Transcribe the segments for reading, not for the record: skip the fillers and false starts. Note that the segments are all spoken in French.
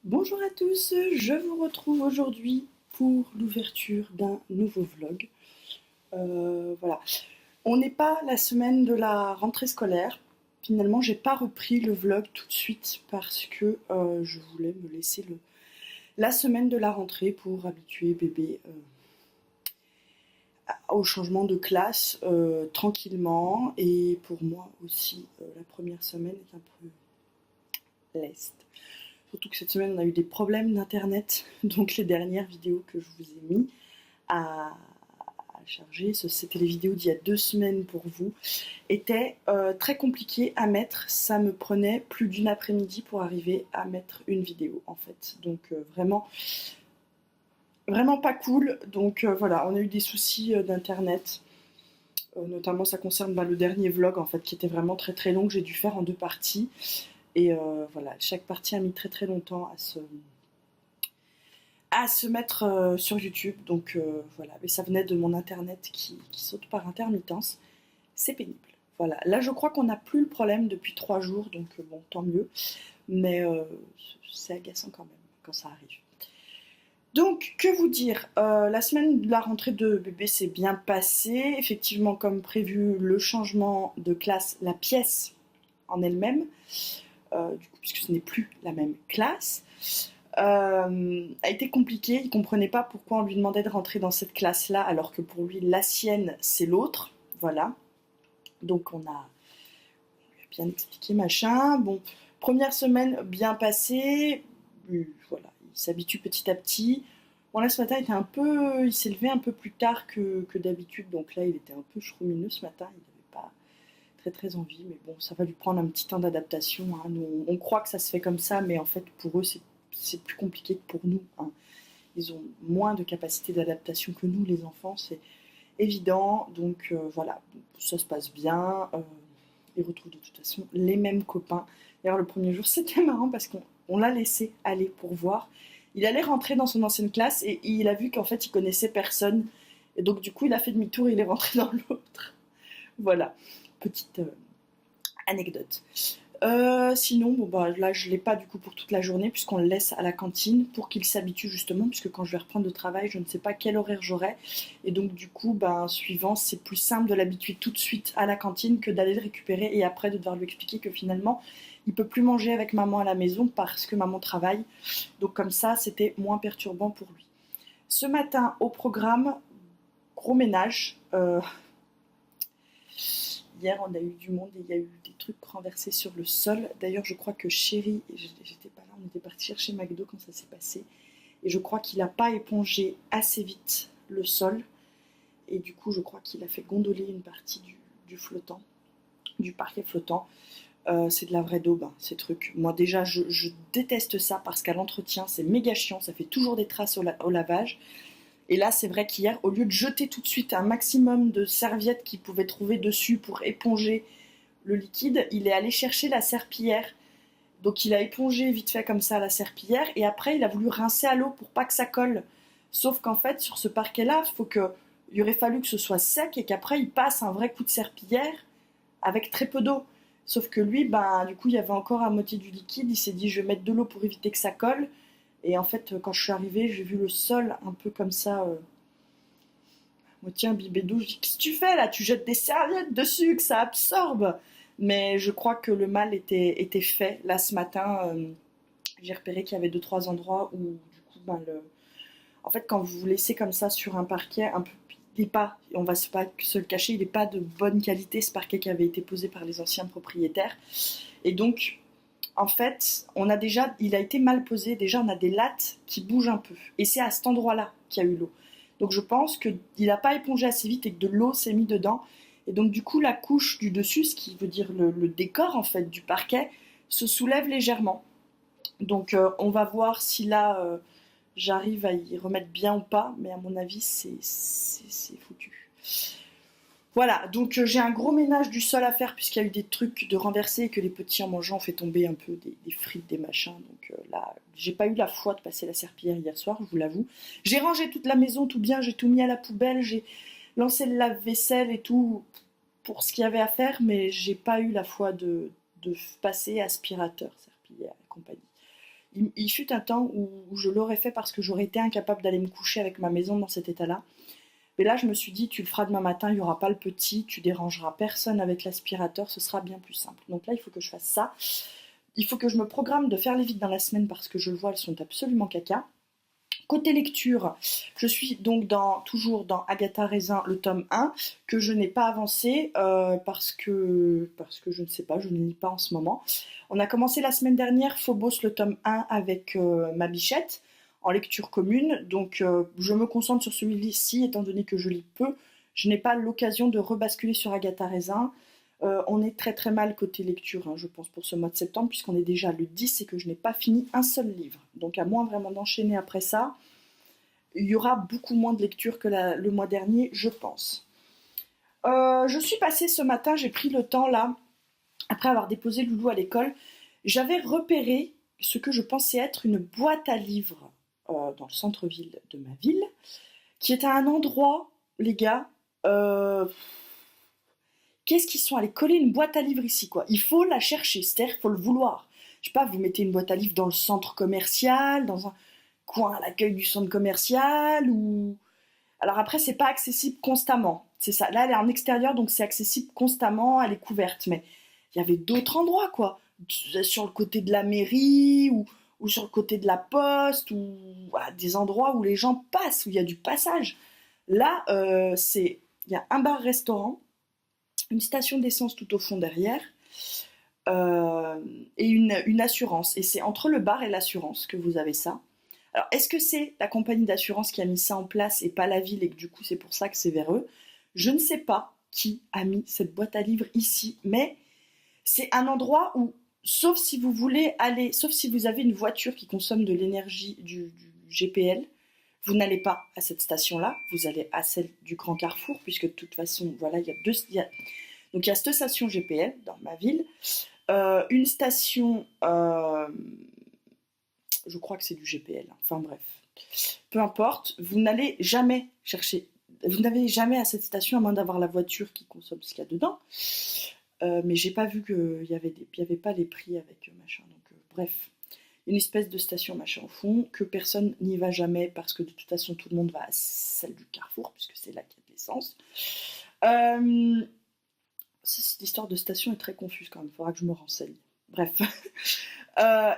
Bonjour à tous, je vous retrouve aujourd'hui pour l'ouverture d'un nouveau vlog. Voilà, on n'est pas la semaine de la rentrée scolaire. Finalement, j'ai pas repris le vlog tout de suite parce que je voulais me laisser la semaine de la rentrée pour habituer bébé au changement de classe tranquillement. Et pour moi aussi, la première semaine est un peu leste. Surtout que cette semaine, on a eu des problèmes d'internet, donc les dernières vidéos que je vous ai mis à charger, c'était les vidéos d'il y a 2 semaines pour vous, étaient très compliquées à mettre. Ça me prenait plus d'une après-midi pour arriver à mettre une vidéo en fait. Donc vraiment pas cool. Donc voilà, on a eu des soucis d'internet. Notamment ça concerne le dernier vlog en fait qui était vraiment très très long, que j'ai dû faire en 2 parties. Et voilà, chaque partie a mis très très longtemps à se mettre sur YouTube. Donc voilà, mais ça venait de mon internet qui saute par intermittence. C'est pénible. Voilà, là je crois qu'on n'a plus le problème depuis 3 jours, donc bon, tant mieux. Mais c'est agaçant quand même quand ça arrive. Donc, que vous dire, la semaine de la rentrée de bébé s'est bien passée. Effectivement, comme prévu, le changement de classe, la pièce en elle-même, du coup, puisque ce n'est plus la même classe, a été compliqué. Il ne comprenait pas pourquoi on lui demandait de rentrer dans cette classe-là, alors que pour lui, la sienne, c'est l'autre. Voilà. Donc, on lui a bien expliqué, machin. Bon, première semaine bien passée. Voilà, il s'habitue petit à petit. Bon, là, ce matin, il s'est levé un peu plus tard que d'habitude. Donc là, il était un peu chroumineux ce matin. Il n'avait pas très très envie, mais bon, ça va lui prendre un petit temps d'adaptation. Hein. Nous, on croit que ça se fait comme ça, mais en fait, pour eux, c'est plus compliqué que pour nous. Hein. Ils ont moins de capacité d'adaptation que nous, les enfants, c'est évident. Donc voilà, ça se passe bien. Ils retrouvent de toute façon les mêmes copains. D'ailleurs, le premier jour, c'était marrant parce qu'on l'a laissé aller pour voir. Il allait rentrer dans son ancienne classe et il a vu qu'en fait, il connaissait personne. Et donc, du coup, il a fait demi-tour et il est rentré dans l'autre. Voilà, petite anecdote. Sinon, bon, bah, là je l'ai pas du coup pour toute la journée puisqu'on le laisse à la cantine pour qu'il s'habitue justement, puisque quand je vais reprendre le travail, je ne sais pas quel horaire j'aurai. Et donc du coup, ben, suivant, c'est plus simple de l'habituer tout de suite à la cantine que d'aller le récupérer et après de devoir lui expliquer que finalement, il peut plus manger avec maman à la maison parce que maman travaille. Donc comme ça, c'était moins perturbant pour lui. Ce matin, au programme, gros ménage. Hier, on a eu du monde et il y a eu des trucs renversés sur le sol. D'ailleurs, je crois que Chéri, j'étais pas là, on était parti chercher McDo quand ça s'est passé. Et je crois qu'il n'a pas épongé assez vite le sol. Et du coup, je crois qu'il a fait gondoler une partie du flottant, du parquet flottant. C'est de la vraie daube, hein, ces trucs. Moi, déjà, je déteste ça parce qu'à l'entretien, c'est méga chiant. Ça fait toujours des traces au lavage. Et là, c'est vrai qu'hier, au lieu de jeter tout de suite un maximum de serviettes qu'il pouvait trouver dessus pour éponger le liquide, il est allé chercher la serpillière. Donc il a épongé vite fait comme ça la serpillière et après il a voulu rincer à l'eau pour pas que ça colle. Sauf qu'en fait, sur ce parquet-là, il aurait fallu que ce soit sec et qu'après il passe un vrai coup de serpillière avec très peu d'eau. Sauf que lui, ben, du coup, il y avait encore à moitié du liquide. Il s'est dit, je vais mettre de l'eau pour éviter que ça colle. Et en fait, quand je suis arrivée, j'ai vu le sol un peu comme ça, moitié imbibé d'eau. Je dis, qu'est-ce que tu fais là? Tu jettes des serviettes dessus, que ça absorbe. Mais je crois que le mal était fait. Là, ce matin, j'ai repéré qu'il y avait 2-3 endroits où, du coup, ben, en fait, quand vous vous laissez comme ça sur un parquet, un peu, il n'est pas, on va pas se le cacher, il n'est pas de bonne qualité, ce parquet qui avait été posé par les anciens propriétaires. Et donc, en fait, il a été mal posé. Déjà, on a des lattes qui bougent un peu. Et c'est à cet endroit-là qu'il y a eu l'eau. Donc, je pense qu'il n'a pas épongé assez vite et que de l'eau s'est mis dedans. Et donc, du coup, la couche du dessus, ce qui veut dire le décor, en fait, du parquet, se soulève légèrement. Donc, on va voir si là, j'arrive à y remettre bien ou pas. Mais à mon avis, c'est foutu. Voilà, donc j'ai un gros ménage du sol à faire puisqu'il y a eu des trucs de renversés et que les petits en mangeant ont fait tomber un peu des frites, des machins. Donc là, j'ai pas eu la foi de passer la serpillière hier soir, je vous l'avoue. J'ai rangé toute la maison, tout bien, j'ai tout mis à la poubelle, j'ai lancé le lave-vaisselle et tout pour ce qu'il y avait à faire, mais j'ai pas eu la foi de passer aspirateur, serpillière et compagnie. Il fut un temps où je l'aurais fait parce que j'aurais été incapable d'aller me coucher avec ma maison dans cet état-là. Mais là, je me suis dit, tu le feras demain matin, il n'y aura pas le petit, tu dérangeras personne avec l'aspirateur, ce sera bien plus simple. Donc là, il faut que je fasse ça. Il faut que je me programme de faire les vides dans la semaine parce que je le vois, elles sont absolument caca. Côté lecture, je suis donc toujours dans Agatha Raisin, le tome 1, que je n'ai pas avancé parce que je ne sais pas, je ne lis pas en ce moment. On a commencé la semaine dernière Phobos, le tome 1, avec ma bichette, en lecture commune. Donc je me concentre sur celui-ci, étant donné que je lis peu. Je n'ai pas l'occasion de rebasculer sur Agatha Raisin. On est très très mal côté lecture, hein, je pense, pour ce mois de septembre, puisqu'on est déjà le 10 et que je n'ai pas fini un seul livre. Donc à moins vraiment d'enchaîner après ça, il y aura beaucoup moins de lecture que le mois dernier, je pense. Je suis passée ce matin, j'ai pris le temps là, après avoir déposé Loulou à l'école, j'avais repéré ce que je pensais être une boîte à livres dans le centre-ville de ma ville, qui est à un endroit, les gars, qu'est-ce qu'ils sont allés coller une boîte à livres ici, quoi. Il faut la chercher, c'est-à-dire qu'il faut le vouloir. Je sais pas, vous mettez une boîte à livres dans le centre commercial, dans un coin à l'accueil du centre commercial, ou... Alors après, c'est pas accessible constamment. C'est ça. Là, elle est en extérieur, donc c'est accessible constamment, elle est couverte. Mais il y avait d'autres endroits, quoi. Sur le côté de la mairie, ou sur le côté de la poste, ou à des endroits où les gens passent, où il y a du passage. Là, il y a un bar-restaurant, une station d'essence tout au fond derrière, euh, et une assurance. Et c'est entre le bar et l'assurance que vous avez ça. Alors, est-ce que c'est la compagnie d'assurance qui a mis ça en place et pas la ville et que du coup c'est pour ça que c'est vers eux? Je ne sais pas qui a mis cette boîte à livres ici, mais c'est un endroit où, sauf si vous voulez aller, sauf si vous avez une voiture qui consomme de l'énergie du GPL, vous n'allez pas à cette station-là, vous allez à celle du Grand Carrefour, puisque de toute façon, voilà, donc il y a cette station GPL dans ma ville, une station, je crois que c'est du GPL, enfin bref, peu importe, vous n'allez jamais chercher, vous n'avez jamais à cette station à moins d'avoir la voiture qui consomme ce qu'il y a dedans, mais j'ai pas vu qu'il y avait pas les prix avec machin, donc bref, une espèce de station machin au fond, que personne n'y va jamais parce que de toute façon tout le monde va à celle du Carrefour, puisque c'est là qu'il y a de l'essence. Cette histoire de station est très confuse quand même, il faudra que je me renseigne. Bref.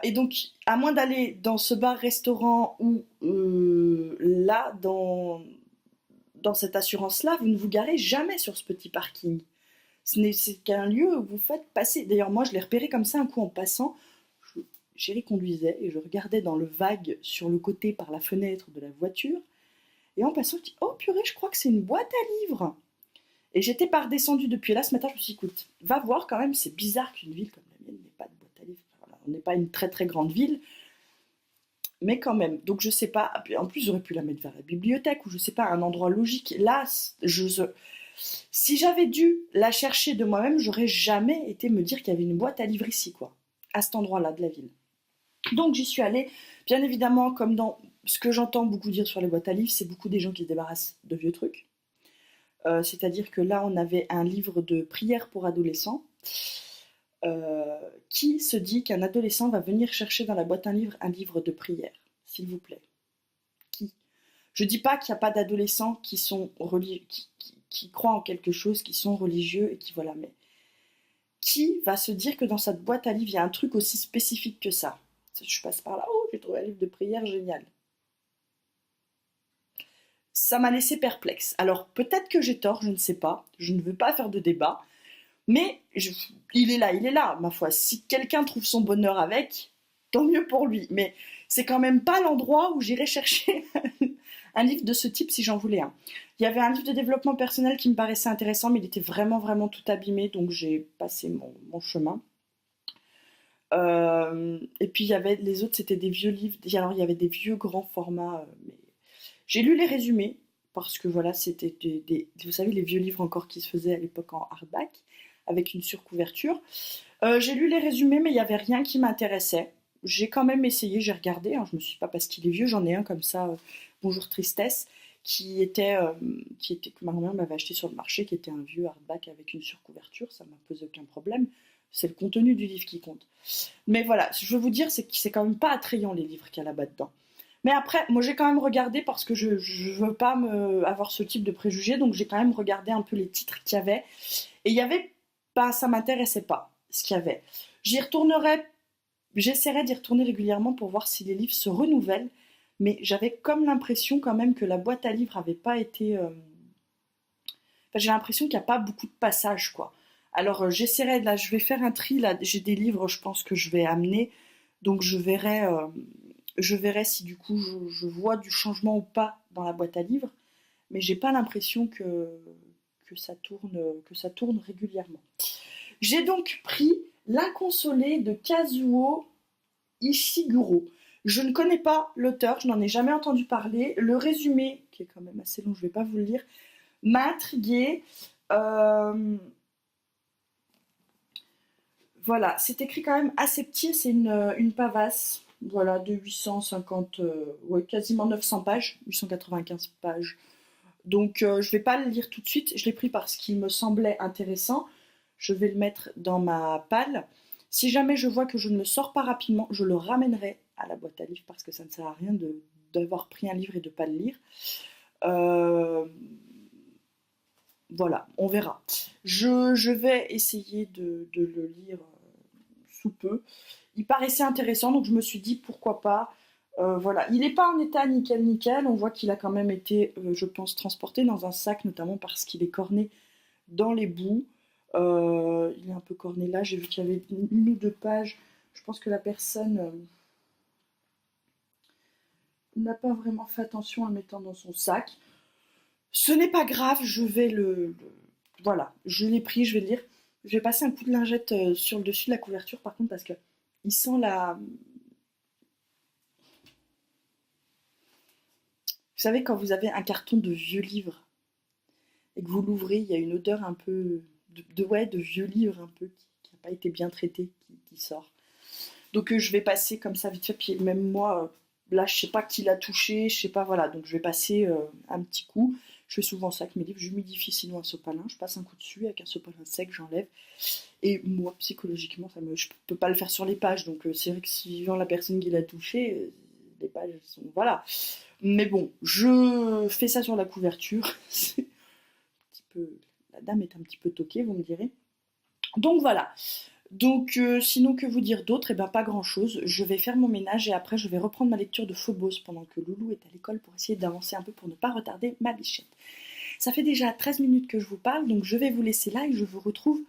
Et donc, à moins d'aller dans ce bar-restaurant ou là, dans cette assurance-là, vous ne vous garez jamais sur ce petit parking. C'est qu'un lieu où vous faites passer. D'ailleurs, moi, je l'ai repéré comme ça un coup en passant. Chérie conduisait et je regardais dans le vague sur le côté par la fenêtre de la voiture. Et en passant, je dis oh purée, je crois que c'est une boîte à livres. Et j'étais pas redescendue depuis là. Ce matin, je me suis dit écoute, va voir quand même, c'est bizarre qu'une ville comme la mienne n'ait pas de boîte à livres. Voilà, on n'est pas une très très grande ville, mais quand même. Donc je sais pas. En plus, j'aurais pu la mettre vers la bibliothèque ou je sais pas, un endroit logique. Là, si j'avais dû la chercher de moi-même, j'aurais jamais été me dire qu'il y avait une boîte à livres ici, quoi, à cet endroit-là de la ville. Donc j'y suis allée. Bien évidemment, comme dans ce que j'entends beaucoup dire sur les boîtes à livres, c'est beaucoup des gens qui se débarrassent de vieux trucs. C'est-à-dire que là, on avait un livre de prières pour adolescents. Qui se dit qu'un adolescent va venir chercher dans la boîte à livres un livre de prière, s'il vous plaît? Qui? Je dis pas qu'il n'y a pas d'adolescents qui sont qui croient en quelque chose, qui sont religieux et qui voilà, mais qui va se dire que dans cette boîte à livres il y a un truc aussi spécifique que ça? Je passe par là, oh j'ai trouvé un livre de prière génial. Ça m'a laissé perplexe. Alors peut-être que j'ai tort, je ne sais pas, je ne veux pas faire de débat, mais il est là, ma foi. Si quelqu'un trouve son bonheur avec, tant mieux pour lui. Mais c'est quand même pas l'endroit où j'irais chercher un livre de ce type si j'en voulais un. Il y avait un livre de développement personnel qui me paraissait intéressant, mais il était vraiment, vraiment tout abîmé, donc j'ai passé mon chemin. Et puis il y avait les autres, c'était des vieux livres. Alors il y avait des vieux grands formats, mais j'ai lu les résumés parce que voilà, c'était vous savez les vieux livres encore qui se faisaient à l'époque en hardback avec une surcouverture. J'ai lu les résumés, mais il n'y avait rien qui m'intéressait. J'ai quand même essayé, j'ai regardé. Hein, je me suis pas parce qu'il est vieux, j'en ai un comme ça. Bonjour Tristesse, que ma grand-mère m'avait acheté sur le marché, qui était un vieux hardback avec une surcouverture. Ça m'a posé aucun problème. c'est le contenu du livre qui compte. Mais voilà, ce que je veux vous dire, c'est que c'est quand même pas attrayant les livres qu'il y a là-bas dedans. Mais après, moi j'ai quand même regardé parce que je veux pas avoir ce type de préjugés, donc j'ai quand même regardé un peu les titres qu'il y avait. Et il y avait pas, ça m'intéressait pas, ce qu'il y avait. J'y retournerai, j'essaierai d'y retourner régulièrement pour voir si les livres se renouvellent, mais j'avais comme l'impression quand même que la boîte à livres avait pas été. Enfin, j'ai l'impression qu'il n'y a pas beaucoup de passages, quoi. Alors j'essaierai, là, je vais faire un tri, là, j'ai des livres, je pense que je vais amener, donc je verrai si du coup je vois du changement ou pas dans la boîte à livres, mais j'ai pas l'impression que ça tourne régulièrement. J'ai donc pris L'inconsolé de Kazuo Ishiguro. Je ne connais pas l'auteur, je n'en ai jamais entendu parler. Le résumé, qui est quand même assez long, je ne vais pas vous le lire, m'a intriguée. Voilà, c'est écrit quand même assez petit, c'est une pavasse, voilà, de 850, ouais, quasiment 900 pages, 895 pages. Donc je vais pas le lire tout de suite, je l'ai pris parce qu'il me semblait intéressant. Je vais le mettre dans ma palle. Si jamais je vois que je ne le sors pas rapidement, je le ramènerai à la boîte à livres parce que ça ne sert à rien d'avoir pris un livre et de ne pas le lire. Euh, voilà, on verra. Je vais essayer de le lire sous peu. Il paraissait intéressant, donc je me suis dit pourquoi pas. Voilà, il n'est pas en état nickel nickel. On voit qu'il a quand même été, je pense, transporté dans un sac, notamment parce qu'il est corné dans les bouts. Il est un peu corné là. J'ai vu qu'il y avait une ou deux pages. Je pense que la personne n'a pas vraiment fait attention en le mettant dans son sac. Ce n'est pas grave, je vais voilà, je l'ai pris, je vais le lire. Je vais passer un coup de lingette sur le dessus de la couverture, par contre, parce que il sent la. Vous savez, quand vous avez un carton de vieux livres et que vous l'ouvrez, il y a une odeur un peu ouais, de vieux livre un peu qui n'a pas été bien traité qui sort. Donc je vais passer comme ça vite fait, puis même moi, là je sais pas qui l'a touché, je sais pas, voilà, donc je vais passer un petit coup. Je fais souvent ça avec mes livres, j'humidifie sinon un sopalin, je passe un coup dessus avec un sopalin sec, j'enlève. Et moi, psychologiquement, je peux pas le faire sur les pages, donc c'est vrai que suivant la personne qui l'a touché, les pages sont. Voilà. Mais bon, je fais ça sur la couverture. C'est un petit peu. La dame est un petit peu toquée, vous me direz. Donc voilà. Donc sinon, que vous dire d'autre? Eh ben pas grand-chose. Je vais faire mon ménage et après je vais reprendre ma lecture de Phobos pendant que Loulou est à l'école pour essayer d'avancer un peu pour ne pas retarder ma bichette. Ça fait déjà 13 minutes que je vous parle, donc je vais vous laisser là et je vous retrouve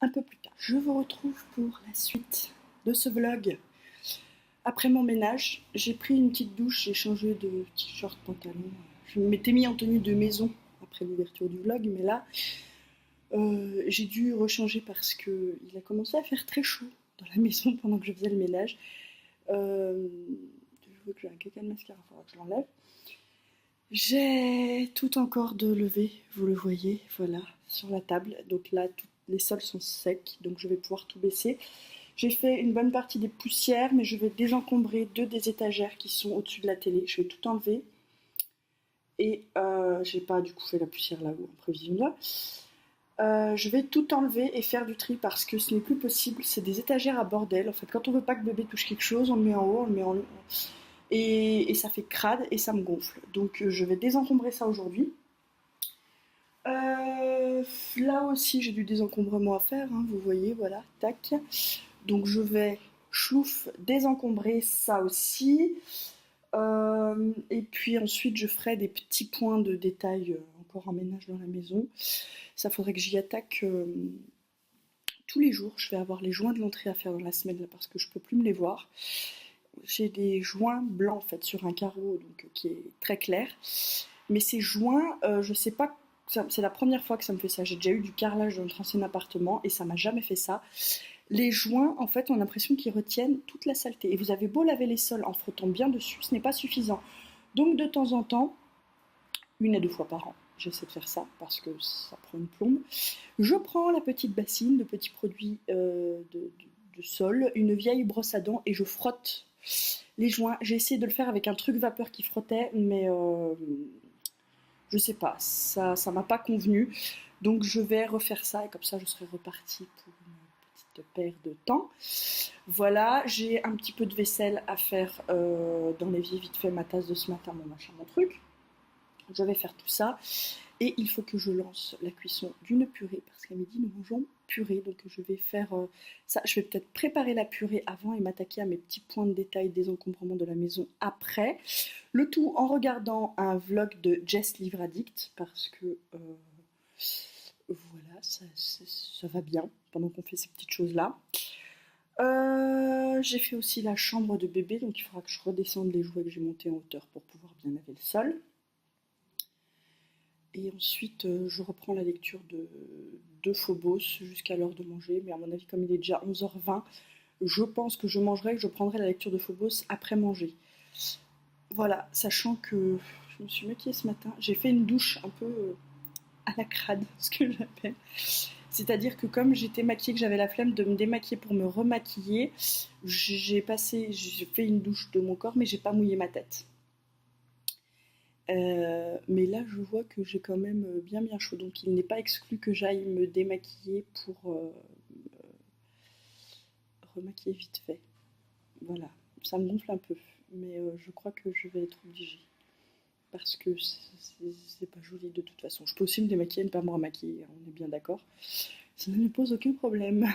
un peu plus tard. Je vous retrouve pour la suite de ce vlog. Après mon ménage, j'ai pris une petite douche, j'ai changé de t-shirt, pantalon. Je m'étais mis en tenue de maison après l'ouverture du vlog, mais là, j'ai dû rechanger parce qu'il a commencé à faire très chaud dans la maison pendant que je faisais le ménage. Je vois que j'ai un caca de mascara, il faudra que je l'enlève. J'ai tout encore de levé, vous le voyez, voilà, sur la table. Donc là, les sols sont secs, donc je vais pouvoir tout baisser. J'ai fait une bonne partie des poussières, mais je vais désencombrer deux des étagères qui sont au-dessus de la télé. Je vais tout enlever. Et j'ai pas du coup fait la poussière là-haut en prévision de là. Je vais tout enlever et faire du tri parce que ce n'est plus possible. C'est des étagères à bordel. En fait, quand on veut pas que bébé touche quelque chose, on le met en haut, on le met en haut. Et ça fait crade et ça me gonfle. Donc je vais désencombrer ça aujourd'hui. Là aussi j'ai du désencombrement à faire, hein, vous voyez, voilà, tac. Donc je vais chouf désencombrer ça aussi. Et puis ensuite je ferai des petits points de détail encore en ménage dans la maison. Ça faudrait que j'y attaque tous les jours. Je vais avoir les joints de l'entrée à faire dans la semaine là, parce que je peux plus me les voir. J'ai des joints blancs en fait sur un carreau donc, qui est très clair. Mais ces joints, je sais pas, c'est la première fois que ça me fait ça. J'ai déjà eu du carrelage dans notre ancien appartement et ça m'a jamais fait ça. Les joints, en fait, on a l'impression qu'ils retiennent toute la saleté. Et vous avez beau laver les sols en frottant bien dessus, ce n'est pas suffisant. Donc de temps en temps, 1 à 2 fois par an, j'essaie de faire ça parce que ça prend une plombe. Je prends la petite bassine de petits produits de sol, une vieille brosse à dents et je frotte les joints. J'ai essayé de le faire avec un truc vapeur qui frottait, mais je sais pas, ça m'a pas convenu. Donc je vais refaire ça et comme ça je serai repartie pour une petite perte de temps. Voilà, j'ai un petit peu de vaisselle à faire dans l'évier, vite fait, ma tasse de ce matin, mon machin, mon truc. Je vais faire tout ça. Et il faut que je lance la cuisson d'une purée, parce qu'à midi, nous mangeons purée. Donc je vais faire ça. Je vais peut-être préparer la purée avant et m'attaquer à mes petits points de détail des encombrements de la maison après. Le tout en regardant un vlog de Jess Livre Addict, parce que voilà, ça va bien pendant qu'on fait ces petites choses-là. J'ai fait aussi la chambre de bébé, donc il faudra que je redescende les jouets que j'ai montés en hauteur pour pouvoir bien laver le sol. Et ensuite, je reprends la lecture de Phobos jusqu'à l'heure de manger. Mais à mon avis, comme il est déjà 11h20, je pense que je mangerai, que je prendrai la lecture de Phobos après manger. Voilà, sachant que je me suis maquillée ce matin. J'ai fait une douche un peu à la crade, ce que j'appelle. C'est-à-dire que comme j'étais maquillée, que j'avais la flemme de me démaquiller pour me remaquiller, j'ai fait une douche de mon corps, mais j'ai pas mouillé ma tête. Mais là, je vois que j'ai quand même bien chaud, donc il n'est pas exclu que j'aille me démaquiller pour remaquiller vite fait. Voilà, ça me gonfle un peu, mais je crois que je vais être obligée. Parce que c'est pas joli de toute façon. Je peux aussi me démaquiller et ne pas me remaquiller, on est bien d'accord. Ça ne me pose aucun problème.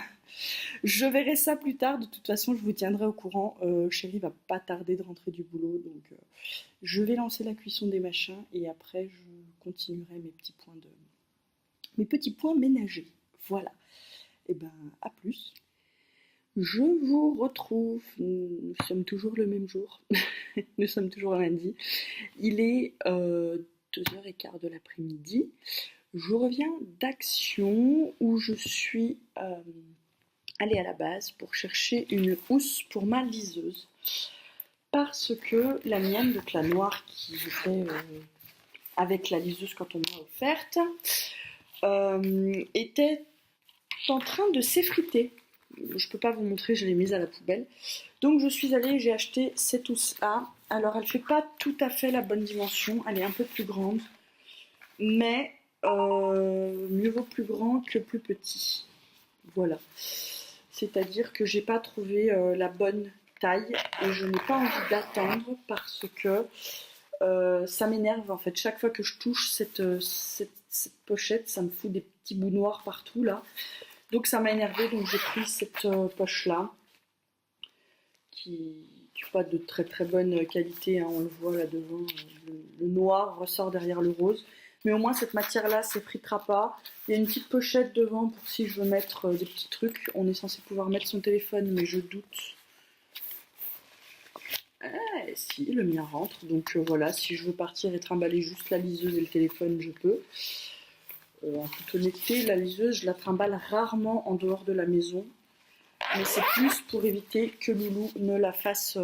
Je verrai ça plus tard, de toute façon je vous tiendrai au courant. Chérie va pas tarder de rentrer du boulot, donc je vais lancer la cuisson des machins et après je continuerai mes petits points ménagers. Voilà. Et ben à plus. Je vous retrouve. Nous sommes toujours le même jour. Nous sommes toujours lundi. Il est 2h15 de l'après-midi. Je reviens d'Action où je suis allée à la base pour chercher une housse pour ma liseuse. Parce que la mienne, donc la noire qui était avec la liseuse quand on m'a offerte, était en train de s'effriter. Je peux pas vous montrer, je l'ai mise à la poubelle. Donc je suis allée, j'ai acheté cette housse-là. Alors elle fait pas tout à fait la bonne dimension, elle est un peu plus grande. Mais mieux vaut plus grand que plus petit. Voilà. C'est-à-dire que j'ai pas trouvé la bonne taille et je n'ai pas envie d'attendre parce que ça m'énerve en fait. Chaque fois que je touche cette pochette, ça me fout des petits bouts noirs partout là. Donc ça m'a énervé, donc j'ai pris cette poche là qui n'est pas de très très bonne qualité, hein, on le voit là devant, le noir ressort derrière le rose. Mais au moins cette matière là s'effritera pas. Il y a une petite pochette devant pour si je veux mettre des petits trucs. On est censé pouvoir mettre son téléphone mais je doute. Si, le mien rentre. Donc voilà, si je veux partir et trimballer juste la liseuse et le téléphone, je peux. En toute honnêteté, la liseuse, je la trimballe rarement en dehors de la maison. Mais c'est plus pour éviter que Loulou ne la fasse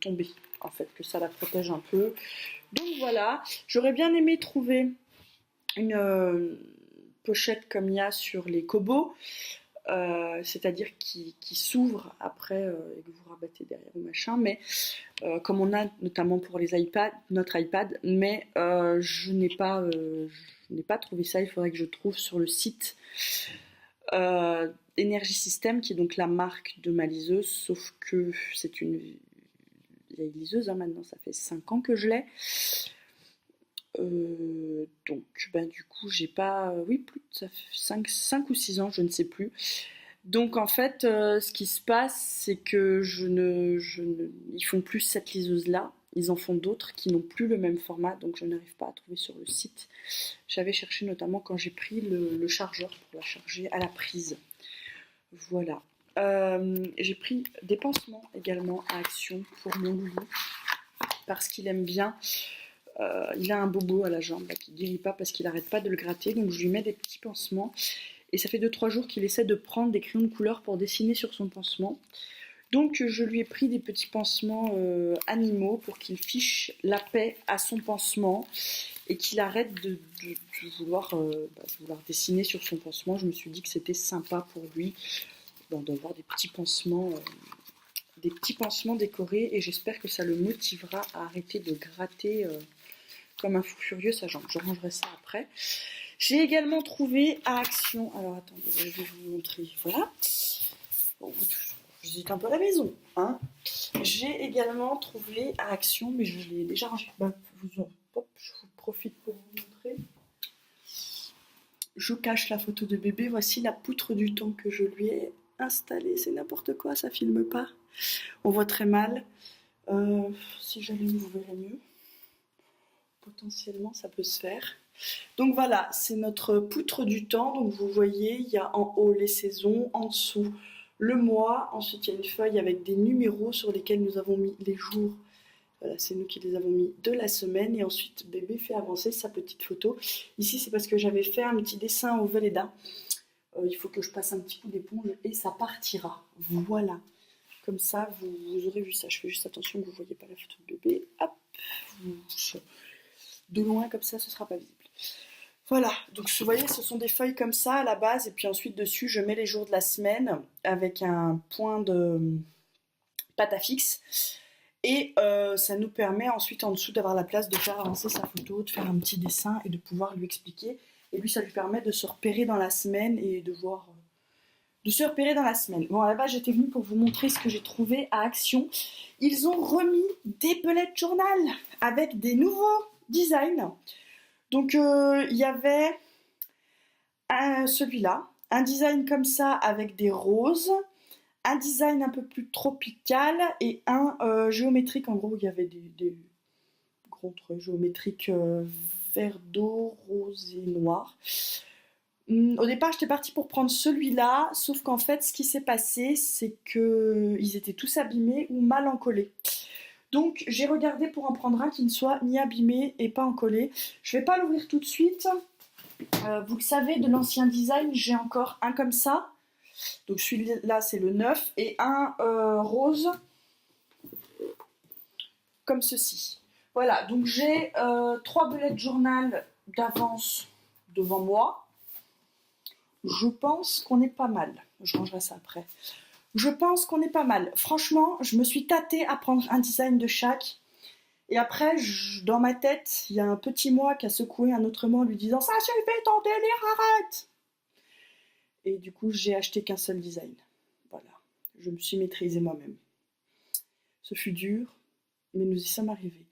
tomber. En fait, que ça la protège un peu. Donc voilà, j'aurais bien aimé trouver une pochette comme il y a sur les Kobo, c'est-à-dire qui s'ouvre après et que vous rabattez derrière ou machin, mais comme on a notamment pour les iPads, notre iPad, mais je n'ai pas trouvé ça. Il faudrait que je trouve sur le site Energy System, qui est donc la marque de ma liseuse, sauf que c'est une vieille liseuse, hein, maintenant ça fait 5 ans que je l'ai. Donc du coup j'ai pas, ça fait 5 ou 6 ans, je ne sais plus. Donc en fait ce qui se passe c'est que ils font plus cette liseuse là, ils en font d'autres qui n'ont plus le même format, donc je n'arrive pas à trouver sur le site. J'avais cherché notamment quand j'ai pris le chargeur pour la charger à la prise. Voilà. J'ai pris des pansements également à Action pour mon loulou parce qu'il aime bien. Il a un bobo à la jambe là, qui ne guérit pas parce qu'il n'arrête pas de le gratter, donc je lui mets des petits pansements et ça fait 2-3 jours qu'il essaie de prendre des crayons de couleur pour dessiner sur son pansement. Donc je lui ai pris des petits pansements animaux pour qu'il fiche la paix à son pansement et qu'il arrête de vouloir dessiner sur son pansement. Je me suis dit que c'était sympa pour lui d'avoir des petits pansements décorés et j'espère que ça le motivera à arrêter de gratter comme un fou furieux sa jambe. Je rangerai ça après. J'ai également trouvé à Action, alors attendez, je vais vous montrer, voilà, Bon, je visite un peu la maison, hein. J'ai également trouvé à Action, mais je l'ai déjà rangé. Bah, hop, je vous profite pour vous montrer. Je cache la photo de bébé. Voici la poutre du temps que je lui ai installée. C'est n'importe quoi, ça filme pas. On voit très mal. Si j'allume, vous verrez mieux. Potentiellement, ça peut se faire. Donc voilà, c'est notre poutre du temps. Donc vous voyez, il y a en haut les saisons, en dessous le mois. Ensuite, il y a une feuille avec des numéros sur lesquels nous avons mis les jours. Voilà, c'est nous qui les avons mis de la semaine. Et ensuite, bébé fait avancer sa petite photo. Ici, c'est parce que j'avais fait un petit dessin au Velleda. Il faut que je passe un petit coup d'éponge et ça partira. Voilà. Comme ça, vous aurez vu ça. Je fais juste attention que vous ne voyez pas la photo de bébé. Hop. De loin, comme ça, ce ne sera pas visible. Voilà, donc vous voyez, ce sont des feuilles comme ça à la base, et puis ensuite dessus, je mets les jours de la semaine avec un point de pâte à fixe. Et ça nous permet ensuite en dessous d'avoir la place de faire avancer sa photo, de faire un petit dessin et de pouvoir lui expliquer. Et lui, ça lui permet de se repérer dans la semaine et de voir... de se repérer dans la semaine. Bon, à la base, j'étais venue pour vous montrer ce que j'ai trouvé à Action. Ils ont remis des bullet journal avec des nouveaux designs. Donc, il y avait celui-là, un design comme ça avec des roses, un design un peu plus tropical et un géométrique. En gros, il y avait des gros trucs géométriques vert d'eau, rose et noir. Au départ, j'étais partie pour prendre celui-là, sauf qu'en fait, ce qui s'est passé, c'est qu'ils étaient tous abîmés ou mal encollés. Donc, j'ai regardé pour en prendre un qui ne soit ni abîmé et pas encollé. Je ne vais pas l'ouvrir tout de suite. Vous le savez, de l'ancien design, j'ai encore un comme ça. Donc, celui-là, c'est le 9. Et un rose, comme ceci. Voilà, donc j'ai 3 bullet journal d'avance devant moi. Je pense qu'on est pas mal. Je rangerai ça après. Je pense qu'on est pas mal. Franchement, je me suis tâtée à prendre un design de chaque. Et après, dans ma tête, il y a un petit moi qui a secoué un autre moi en lui disant « Ça suffit ton délire, arrête !» Et du coup, j'ai acheté qu'un seul design. Voilà. Je me suis maîtrisée moi-même. Ce fut dur, mais nous y sommes arrivés.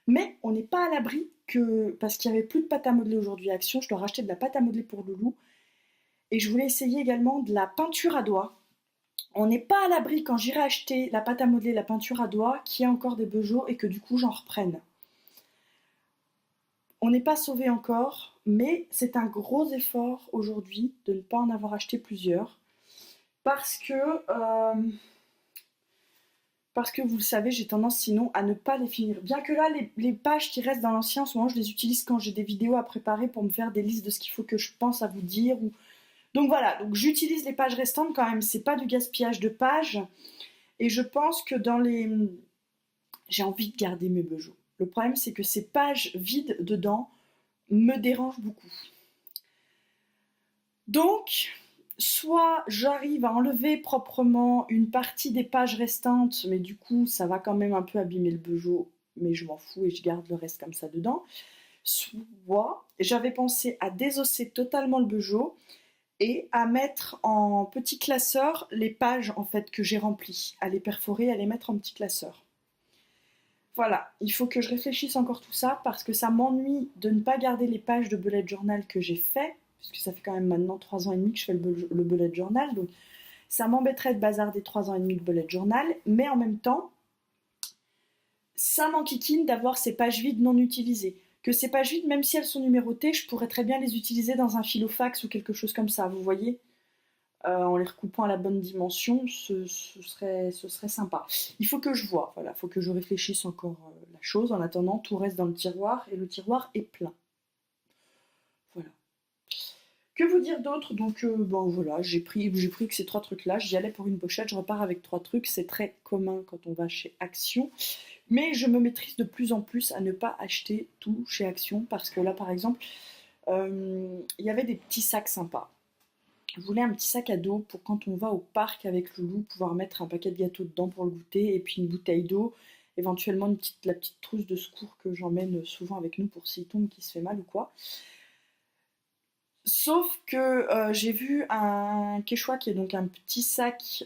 Mais on n'est pas à l'abri que, parce qu'il n'y avait plus de pâte à modeler aujourd'hui à Action, je dois racheter de la pâte à modeler pour Loulou. Et je voulais essayer également de la peinture à doigts. On n'est pas à l'abri quand j'irai acheter la pâte à modeler, la peinture à doigts, qu'il y ait encore des bejots et que du coup j'en reprenne. On n'est pas sauvé encore, mais c'est un gros effort aujourd'hui de ne pas en avoir acheté plusieurs. Parce que vous le savez, j'ai tendance sinon à ne pas les finir. Bien que là, les pages qui restent dans l'ancien, en ce moment, je les utilise quand j'ai des vidéos à préparer pour me faire des listes de ce qu'il faut que je pense à vous dire. Donc voilà, donc j'utilise les pages restantes quand même, c'est pas du gaspillage de pages. Et je pense que j'ai envie de garder mes bejots. Le problème, c'est que ces pages vides dedans me dérangent beaucoup. Donc, soit j'arrive à enlever proprement une partie des pages restantes, mais du coup, ça va quand même un peu abîmer le bejot, mais je m'en fous et je garde le reste comme ça dedans. Soit j'avais pensé à désosser totalement le bejot et à mettre en petit classeur les pages en fait que j'ai remplies, à les perforer, à les mettre en petit classeur. Voilà, il faut que je réfléchisse encore tout ça parce que ça m'ennuie de ne pas garder les pages de bullet journal que j'ai fait, puisque ça fait quand même maintenant 3 ans et demi que je fais le bullet journal, donc ça m'embêterait de bazarder 3 ans et demi de bullet journal, mais en même temps, ça m'enquiquine d'avoir ces pages vides non utilisées. Que ces pages vides, même si elles sont numérotées, je pourrais très bien les utiliser dans un filofax ou quelque chose comme ça, vous voyez, en les recoupant à la bonne dimension, ce serait sympa. Il faut que je vois, voilà, il faut que je réfléchisse encore la chose. En attendant, tout reste dans le tiroir et le tiroir est plein. Voilà. Que vous dire d'autre? Donc, bon voilà, j'ai pris que ces 3 trucs-là. J'y allais pour une pochette, je repars avec 3 trucs. C'est très commun quand on va chez Action. Mais je me maîtrise de plus en plus à ne pas acheter tout chez Action parce que là, par exemple, il y avait des petits sacs sympas. Je voulais un petit sac à dos pour quand on va au parc avec Loulou, pouvoir mettre un paquet de gâteaux dedans pour le goûter et puis une bouteille d'eau, éventuellement la petite trousse de secours que j'emmène souvent avec nous pour s'il tombe, qui se fait mal ou quoi. Sauf que j'ai vu un Quechua qui est donc un petit sac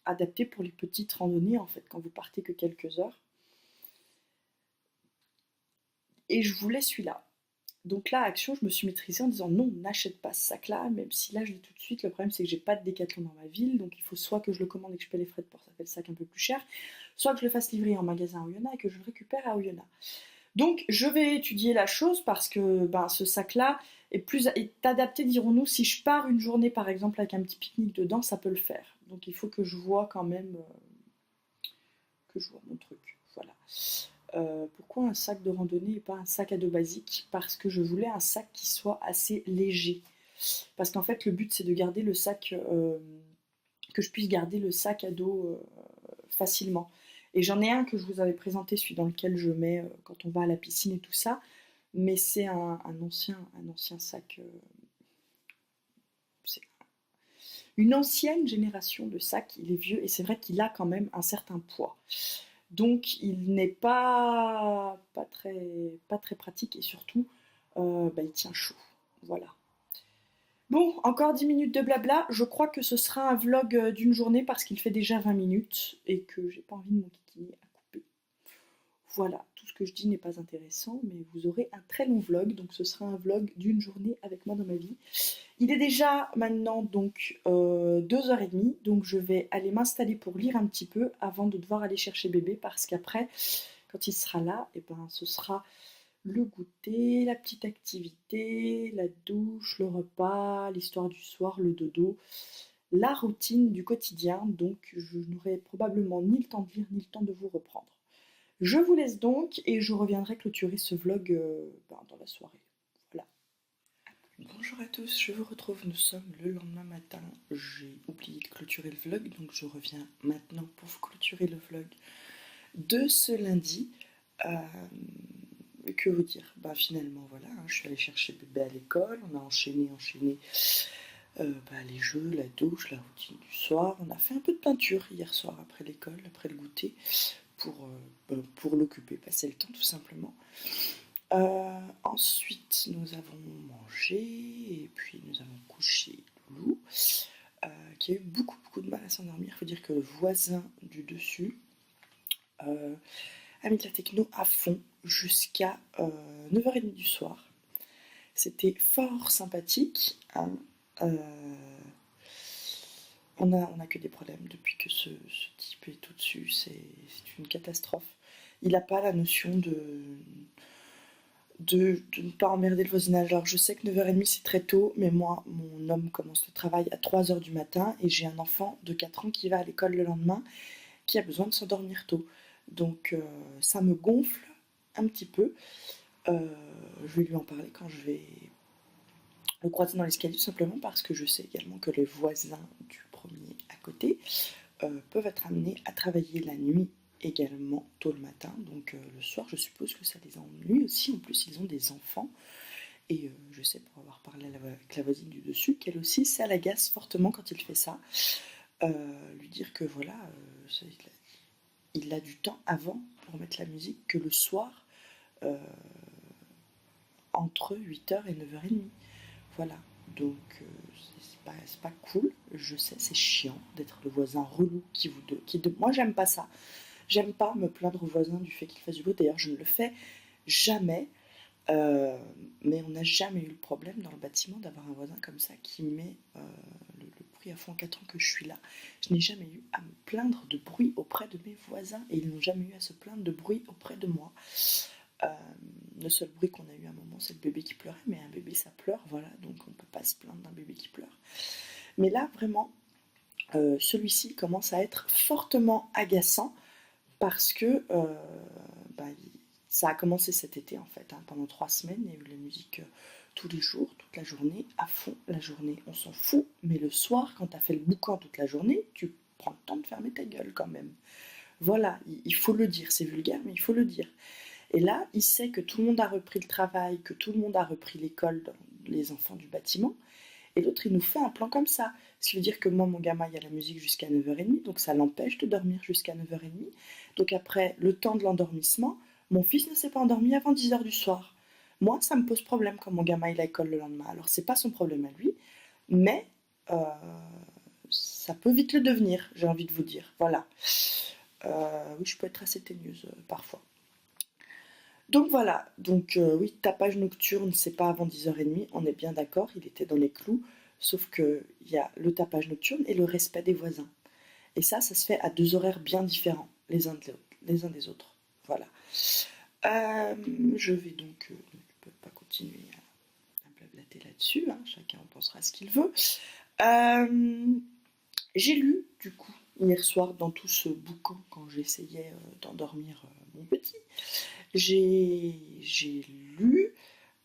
adapté pour les petites randonnées en fait, quand vous partez que quelques heures. Et je voulais celui-là. Donc là, Action, je me suis maîtrisée en disant non, n'achète pas ce sac-là, même si là, je dis tout de suite, le problème c'est que j'ai pas de Décathlon dans ma ville, donc il faut soit que je le commande et que je paie les frais de port, ça fait le sac un peu plus cher, soit que je le fasse livrer en magasin à Oyonnax et que je le récupère à Oyonnax. Donc je vais étudier la chose parce que ben, ce sac-là est adapté, dirons-nous, si je pars une journée par exemple avec un petit pique-nique dedans, ça peut le faire. Donc il faut que je vois quand même que je vois mon truc. Voilà. Pourquoi un sac de randonnée et pas un sac à dos basique? Parce que je voulais un sac qui soit assez léger. Parce qu'en fait, le but c'est de garder le sac, que je puisse garder le sac à dos facilement. Et j'en ai un que je vous avais présenté, celui dans lequel je mets quand on va à la piscine et tout ça. Mais c'est un ancien sac. C'est une ancienne génération de sacs. Il est vieux et c'est vrai qu'il a quand même un certain poids. Donc il n'est pas très pratique et surtout bah, il tient chaud. Voilà. Bon, encore 10 minutes de blabla. Je crois que ce sera un vlog d'une journée parce qu'il fait déjà 20 minutes et que j'ai pas envie de m'enquiquiner à couper. Voilà, tout ce que je dis n'est pas intéressant, mais vous aurez un très long vlog, donc ce sera un vlog d'une journée avec moi dans ma vie. Il est déjà maintenant donc 2h30, donc je vais aller m'installer pour lire un petit peu avant de devoir aller chercher bébé parce qu'après, quand il sera là, et ben, ce sera le goûter, la petite activité, la douche, le repas, l'histoire du soir, le dodo, la routine du quotidien, donc je n'aurai probablement ni le temps de lire ni le temps de vous reprendre. Je vous laisse donc et je reviendrai clôturer ce vlog dans la soirée. Voilà. Bonjour à tous, je vous retrouve, nous sommes le lendemain matin. J'ai oublié de clôturer le vlog, donc je reviens maintenant pour vous clôturer le vlog de ce lundi. Que vous dire? Bah finalement voilà, hein, je suis allée chercher bébé à l'école, on a enchaîné les jeux, la douche, la routine du soir. On a fait un peu de peinture hier soir après l'école, après le goûter, pour l'occuper, passer le temps tout simplement. Ensuite, nous avons mangé et puis nous avons couché Loulou, qui a eu beaucoup de mal à s'endormir. Il faut dire que le voisin du dessus a mis de la techno à fond jusqu'à 9h30 du soir. C'était fort sympathique. Hein. On a que des problèmes depuis que ce type est au-dessus. C'est une catastrophe. Il n'a pas la notion de ne pas emmerder le voisinage. Alors je sais que 9h30 c'est très tôt, mais moi, mon homme commence le travail à 3h du matin et j'ai un enfant de 4 ans qui va à l'école le lendemain, qui a besoin de s'endormir tôt. Donc ça me gonfle un petit peu. Je vais lui en parler quand je vais le croiser dans l'escalier, tout simplement parce que je sais également que les voisins du premier à côté peuvent être amenés à travailler la nuit également tôt le matin, donc le soir je suppose que ça les ennuie aussi. En plus ils ont des enfants et je sais pour avoir parlé avec la voisine du dessus qu'elle aussi ça l'agace fortement quand il fait ça. Lui dire que voilà, il a du temps avant pour mettre la musique que le soir entre 8h et 9h30. Voilà, donc c'est pas cool, je sais, c'est chiant d'être le voisin relou moi j'aime pas ça. J'aime pas me plaindre au voisin du fait qu'il fasse du bruit, d'ailleurs je ne le fais jamais, mais on n'a jamais eu le problème dans le bâtiment d'avoir un voisin comme ça qui met le bruit à fond en 4 ans que je suis là. Je n'ai jamais eu à me plaindre de bruit auprès de mes voisins et ils n'ont jamais eu à se plaindre de bruit auprès de moi. Le seul bruit qu'on a eu à un moment, c'est le bébé qui pleurait, mais un bébé ça pleure, voilà, donc on ne peut pas se plaindre d'un bébé qui pleure. Mais là, vraiment, celui-ci commence à être fortement agaçant parce que ça a commencé cet été en fait. Hein, pendant 3 semaines, il y a eu la musique tous les jours, toute la journée, à fond la journée. On s'en fout, mais le soir, quand tu as fait le boucan toute la journée, tu prends le temps de fermer ta gueule quand même. Voilà, il faut le dire, c'est vulgaire, mais il faut le dire. Et là, il sait que tout le monde a repris le travail, que tout le monde a repris l'école, les enfants du bâtiment. Et l'autre, il nous fait un plan comme ça. Ce qui veut dire que moi, mon gamin, il y a la musique jusqu'à 9h30, donc ça l'empêche de dormir jusqu'à 9h30. Donc après, le temps de l'endormissement, mon fils ne s'est pas endormi avant 10h du soir. Moi, ça me pose problème quand mon gamin il a école le lendemain. Alors, c'est pas son problème à lui, mais euh, ça peut vite le devenir, j'ai envie de vous dire. Voilà. Oui, je peux être assez teigneuse parfois. Donc voilà, donc oui, tapage nocturne, c'est pas avant 10h30, on est bien d'accord, il était dans les clous, sauf que il y a le tapage nocturne et le respect des voisins. Et ça se fait à deux horaires bien différents, les uns des autres. Voilà. Je vais donc, je ne peux pas continuer à blablater là-dessus, hein, chacun en pensera ce qu'il veut. Euh, j'ai lu, du coup, hier soir, dans tout ce boucan, quand j'essayais d'endormir mon petit, j'ai lu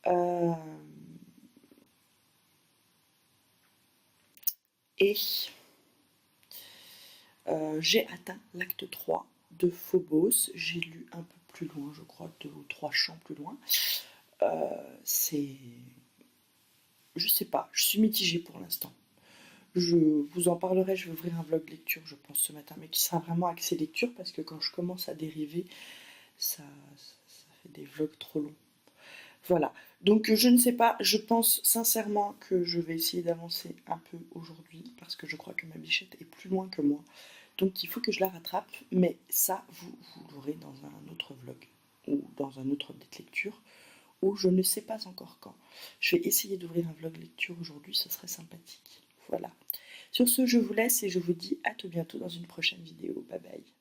euh, et j'ai atteint l'acte 3 de Phobos. J'ai lu un peu plus loin, je crois, 2 ou 3 champs plus loin. C'est. Je sais pas, je suis mitigée pour l'instant. Je vous en parlerai, je vais ouvrir un vlog lecture, je pense, ce matin, mais qui sera vraiment axé lecture, parce que quand je commence à dériver, ça fait des vlogs trop longs. Voilà. Donc je ne sais pas, je pense sincèrement que je vais essayer d'avancer un peu aujourd'hui parce que je crois que ma bichette est plus loin que moi. Donc il faut que je la rattrape, mais ça vous l'aurez dans un autre vlog ou dans un autre update lecture ou je ne sais pas encore quand. Je vais essayer d'ouvrir un vlog lecture aujourd'hui, ce serait sympathique. Voilà. Sur ce, je vous laisse et je vous dis à tout bientôt dans une prochaine vidéo. Bye bye.